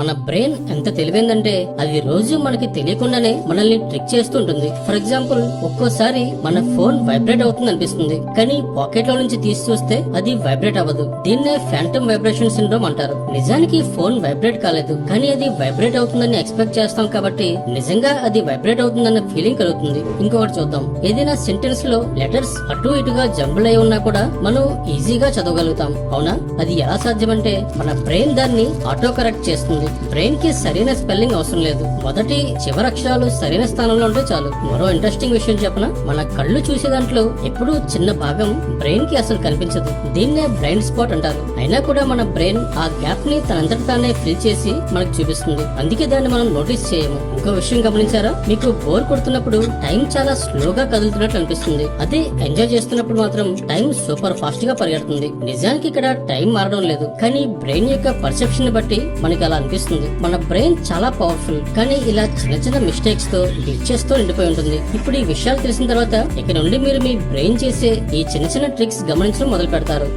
మన బ్రెయిన్ ఎంత తెలివైందంటే అది రోజు మనకి తెలియకుండానే మనల్ని ట్రిక్ చేస్తుంటుంది. ఫర్ ఎగ్జాంపుల్, ఒక్కోసారి మన ఫోన్ వైబ్రేట్ అవుతుంది అనిపిస్తుంది, కానీ పాకెట్ లో నుంచి తీసి చూస్తే అది వైబ్రేట్ అవ్వదు. దీన్నే ఫ్యాంటమ్ వైబ్రేషన్ సిండ్రోమ్ అంటారు. నిజానికి ఫోన్ వైబ్రేట్ కాలేదు, కానీ అది వైబ్రేట్ అవుతుందని ఎక్స్పెక్ట్ చేస్తాం కాబట్టి నిజంగా అది వైబ్రేట్ అవుతుందన్న ఫీలింగ్ కలుగుతుంది. ఇంకొకటి చూద్దాం. ఏదైనా సెంటెన్స్ లో లెటర్స్ అటు ఇటుగా జంబుల్ అయి ఉన్నా కూడా మనం ఈజీగా చదవగలుగుతాం, అవునా? అది ఎలా సాధ్యమంటే మన బ్రెయిన్ దాన్ని ఆటో కరెక్ట్ చేస్తుంది. బ్రెయిన్ కి సరైన స్పెల్లింగ్ అవసరం లేదు, మొదటి చివరి అక్షరాలు సరైన స్థానంలో ఉంటే చాలు. మరో ఇంట్రెస్టింగ్ విషయం చెప్పనా? మన కళ్ళు చూసే దాంట్లో ఎప్పుడూ చిన్న భాగం బ్రెయిన్ కి అసలు కనిపించదు. దీన్నే బ్లైండ్ స్పాట్ అంటారు. అయినా కూడా మన బ్రెయిన్ ఆ గ్యాప్ ని తనంతట తానే ఫిల్ చేసి మనకు చూపిస్తుంది. అందుకే దాన్ని మనం నోటీస్ చేయము. ఇంకో విషయం గమనించారా? మీకు బోర్ కొడుతున్నప్పుడు టైం చాలా స్లోగా కదులుతున్నట్లు అనిపిస్తుంది. అదే ఎంజాయ్ చేస్తున్నప్పుడు మాత్రం టైం సూపర్ ఫాస్ట్ గా పరిగెడుతుంది. నిజానికి ఇక్కడ టైం మారడం లేదు, కానీ బ్రెయిన్ యొక్క పర్సెప్షన్ ని బట్టి మనకి అలా అనిపిస్తుంది. మన బ్రెయిన్ చాలా పవర్ఫుల్, కానీ ఇలా చిన్న చిన్న మిస్టేక్స్ తో గ్లిచెస్ తో నిండిపోయి ఉంటుంది. ఇప్పుడు ఈ విషయాలు తెలిసిన తర్వాత ఇక నుండి మీరు మీ బ్రెయిన్ చేసే ఈ చిన్న చిన్న ట్రిక్స్ గమనించడం మొదలు పెడతారు.